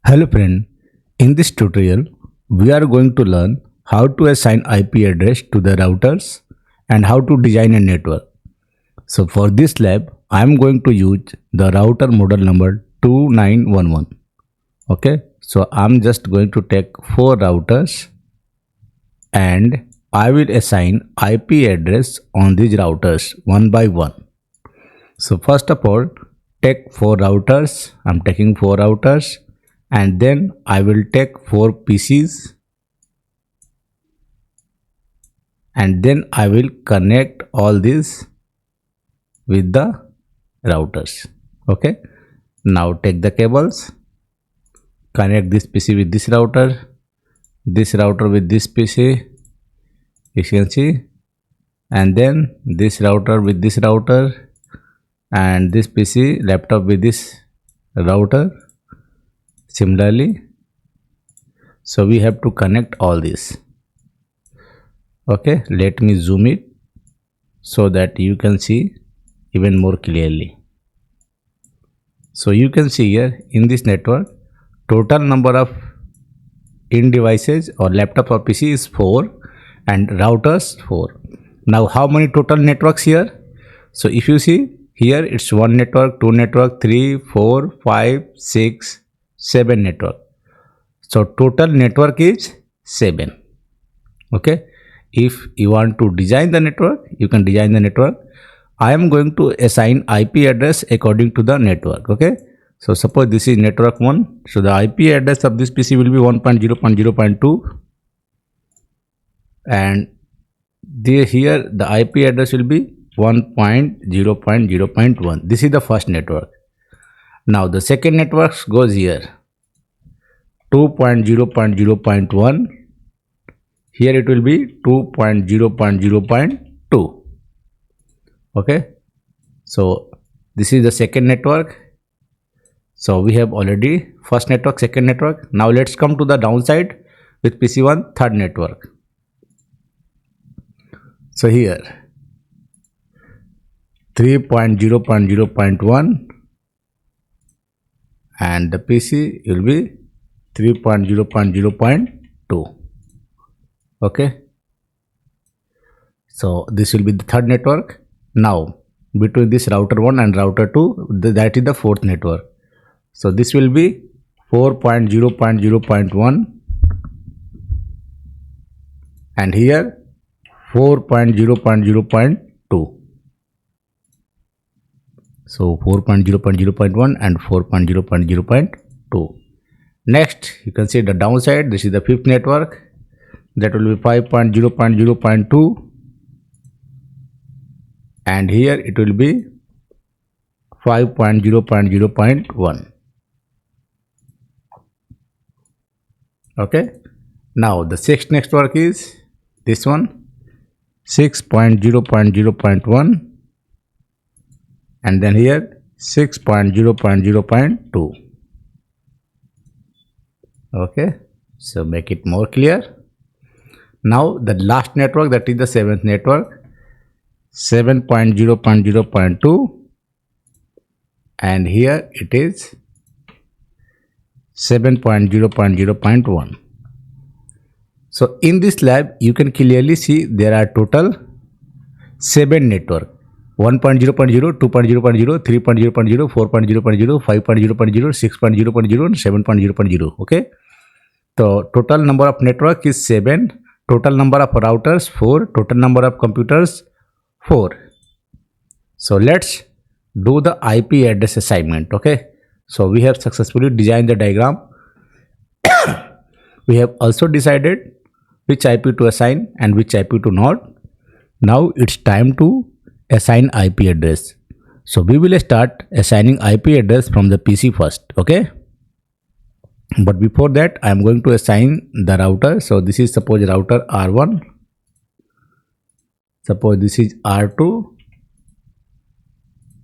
Hello friend, in this tutorial we are going to learn how to assign IP address to the routers and how to design a network. So for this lab I am going to use the router model number 2911. Okay, so I'm just going to take 4 routers and I will assign IP address on these routers one by one. So first of all, take 4 routers. I'm taking 4 routers and then I will take 4 PCs and then I will connect all these with the routers. Okay, now take the cables, connect this PC with this router with this PC, you can see, and then this router with this router and this PC laptop with this router similarly. So we have to connect all this. Okay, let me zoom it so that you can see even more clearly. So you can see here in this network total number of in devices or laptop or PC is 4 and routers 4. Now how many total networks here? So if you see here, it's 1 network, 2 network, 3, 4, 5, 6, 7 network. So total network is 7. Okay, if you want to design the network, you can design the network. I am going to assign IP address according to the network. Okay, so suppose this is network 1, so the IP address of this PC will be 1.0.0.2 and here the IP address will be 1.0.0.1. This is the first network. Now the second network goes here 2.0.0.1. here it will be 2.0.0.2. okay, so this is the second network. So we have already first network, second network. Now let's come to the downside with PC1 third network. So here 3.0.0.1 and the PC will be 3.0.0.2. okay, so this will be the third network. Now between this router 1 and router 2, that is the fourth network. So this will be 4.0.0.1 and here 4.0.0.2. So 4.0.0.1 and 4.0.0.2. Next you can see the downside. This is the fifth network, that will be 5.0.0.2 and here it will be 5.0.0.1. okay, now the sixth network is this one 6.0.0.1 and then here 6.0.0.2. okay, so make it more clear. Now the last network, that is the seventh network, 7.0.0.2 and here it is 7.0.0.1. so in this lab you can clearly see there are total 7 network: 1.0.0, 2.0.0, 3.0.0, 4.0.0, 5.0.0, 6.0.0 and 7.0.0. okay, so total number of network is 7, total number of routers 4, total number of computers 4. So let's do the IP address assignment. okay, so we have successfully designed the diagram. We have also decided which IP to assign and which IP to not. Now it's time to assign IP address. So we will start assigning IP address from the PC first. okay, but before that I am going to assign the router. So this is suppose router R1, suppose this is R2,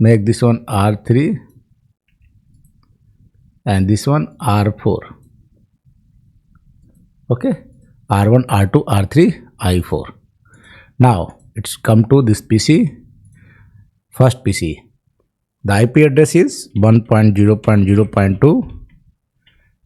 make this one R3 and this one R4. okay, R1, R2, R3, I4. now it's come to this PC, first PC. The IP address is 1.0.0.2.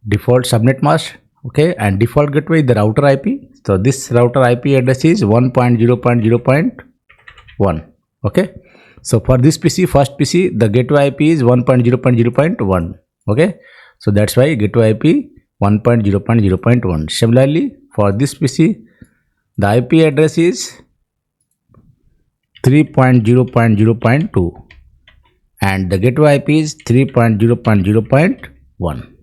default subnet mask, okay, and default gateway is the router IP. So this router IP address is 1.0.0.1, okay. So for this PC, first PC, the gateway IP is 1.0.0.1, okay. So that's why gateway IP 1.0.0.1. Similarly, for this PC, the IP address is 3.0.0.2 and the gateway IP is 3.0.0.1.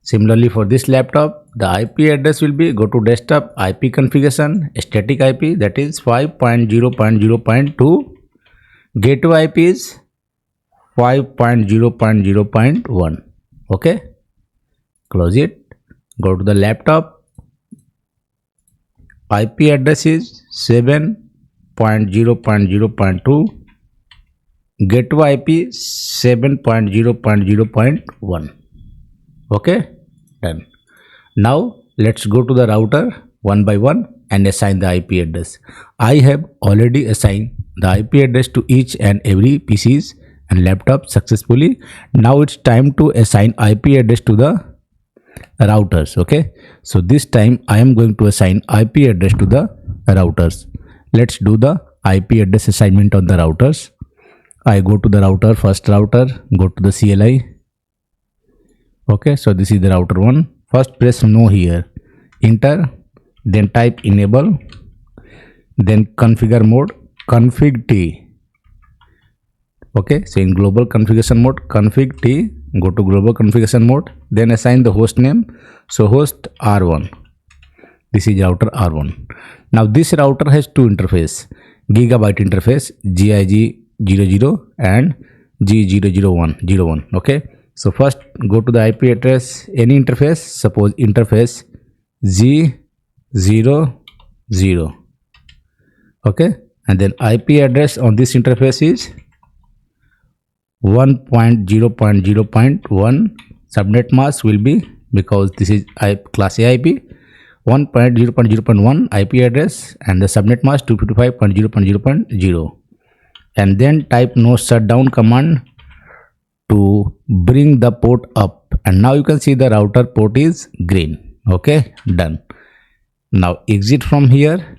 Similarly, for this laptop, the IP address will be, go to desktop, IP configuration, static IP, that is 5.0.0.2, gateway IP is 5.0.0.1, okay. Close it, go to the laptop, IP address is 7.0.0.2, gateway IP 7.0.0.1, okay, done. Now let's go to the router one by one and assign the IP address. I have already assigned the IP address to each and every PCs and laptop successfully. Now it's time to assign IP address to the routers, okay. So this time I am going to assign IP address to the routers. Let's do the IP address assignment on the routers. I go to the router, first router, go to the CLI, okay. So this is the router 1. First press no here, enter, then type enable, then configure mode, config T, okay. So in global configuration mode, config T, go to global configuration mode, then assign the host name. So host R1, this is router R1. Now this router has two interface, gigabyte interface GIG00 and G00101, okay. So first go to the IP address, any interface, suppose interface G00, okay, and then IP address on this interface is 1.0.0.1. subnet mask will be, because this is class A IP, 1.0.0.1 IP address and the subnet mask 255.0.0.0, and then type no shutdown command to bring the port up, and now you can see the router port is green, okay, done. Now exit from here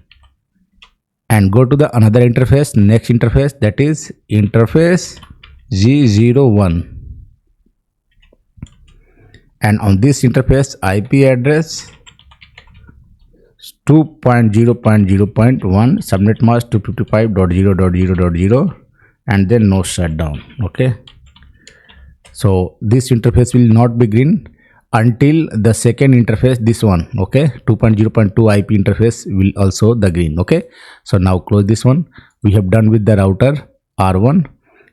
and go to the another interface, next interface, that is interface G01, and on this interface IP address 2.0.0.1, subnet mask 255.0.0.0, and then no shutdown, okay. So this interface will not be green until the second interface, this one, okay, 2.0.2 IP interface will also the green, okay. So now close this one. We have done with the router R1.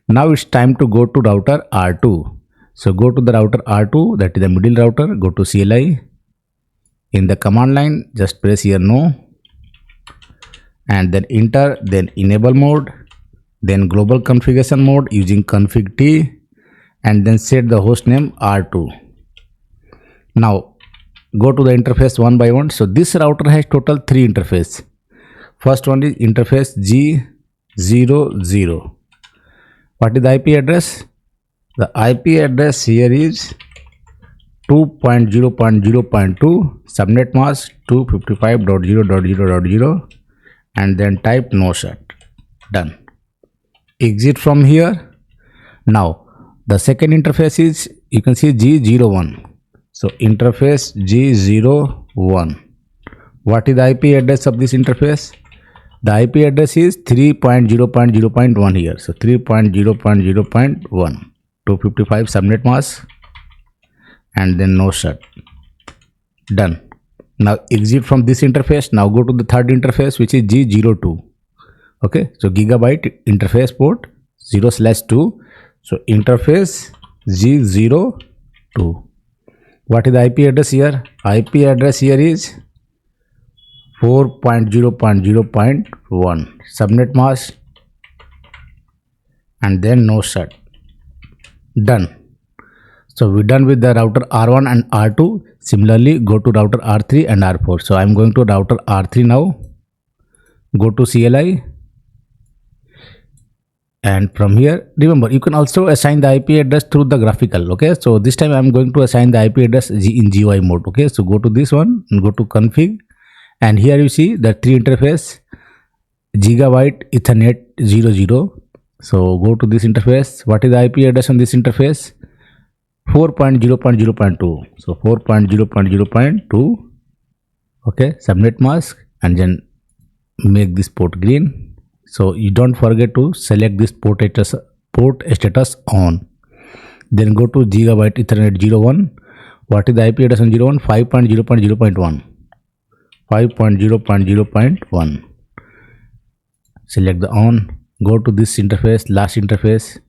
Now it's time to go to router R2. So go to the router R2, that is the middle router, go to CLI. In the command line, just press here no, and then enter, then enable mode, then global configuration mode using config T, and then set the host name R2. Now go to the interface one by one. So this router has total 3 interface. First one is interface G00. What is the IP address? The IP address here is 2.0.0.2, subnet mask 255.0.0.0, and then type no shut, done. Exit from here. Now the second interface is, you can see G01. So interface G01. What is the IP address of this interface? The IP address is 3.0.0.1 here. So 3.0.0.1, 255 subnet mask, and then no shut, done. Now exit from this interface. Now go to the third interface, which is G02, okay. So gigabyte interface port 0/2. So interface G02. What is the IP address here? IP address here is 4.0.0.1, subnet mask, and then no shut, done. So we're done with the router R1 and R2. Similarly, go to router R3 and R4. So I'm going to router R3 now. Go to CLI. And from here, remember, you can also assign the IP address through the graphical. Okay, so this time I'm going to assign the IP address in GUI mode. Okay, so go to this one and go to config, and here you see the tree interface, Gigabyte Ethernet 00. So go to this interface. What is the IP address on this interface? 4.0.0.2. So 4.0.0.2. Okay, subnet mask, and then make this port green. So you don't forget to select this port status on. Then go to Gigabyte Ethernet 01. What is the IP address on 01? 5.0.0.1. 5.0.0.1. Select the on. Go to this interface, last interface,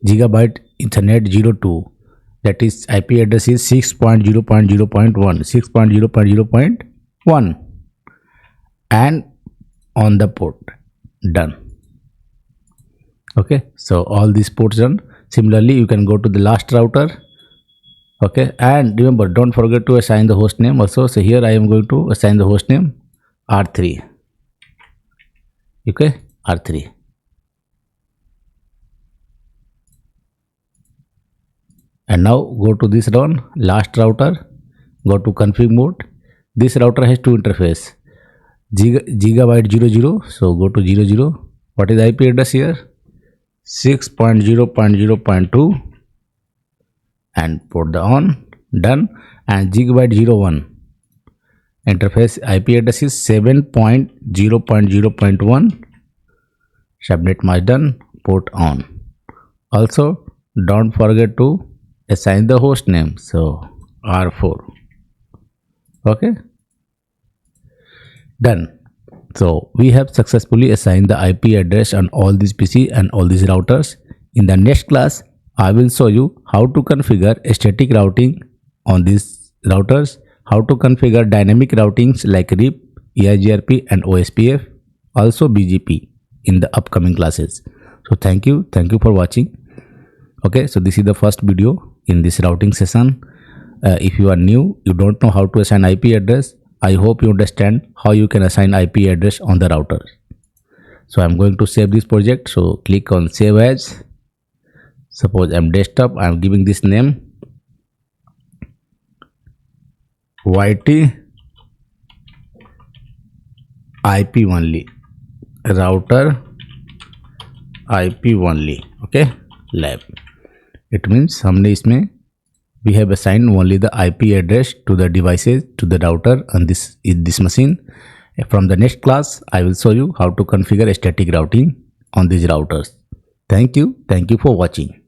Gigabyte Ethernet 02. That is IP address is 6.0.0.1. 6.0.0.1. And on the port. Done. Okay, so all these ports done. Similarly, you can go to the last router. Okay, and remember, don't forget to assign the host name also. So here I am going to assign the host name R3. Okay, R3. And now go to this one, last router. Go to config mode. This router has two interface. Gigabyte 00. So go to 00. What is the IP address here? 6.0.0.2. And put the on. Done. And Gigabyte 01. Interface IP address is 7.0.0.1. Subnet mask done. Port on. Also, don't forget to assign the host name. So R4. Okay. Done. So we have successfully assigned the IP address on all these PC and all these routers. In the next class, I will show you how to configure static routing on these routers, how to configure dynamic routings like RIP, EIGRP and OSPF, also BGP in the upcoming classes. So thank you for watching. Okay, so this is the first video in this routing session. If you are new, you don't know how to assign IP address, I hope you understand how you can assign IP address on the router. So I'm going to save this project. So click on save as. Suppose I'm desktop, I'm giving this name YT IP only, router IP only. Okay, lab. It means हमने इसमें we have assigned only the IP address to the devices, to the router on this machine. From the next class, I will show you how to configure static routing on these routers. Thank you for watching.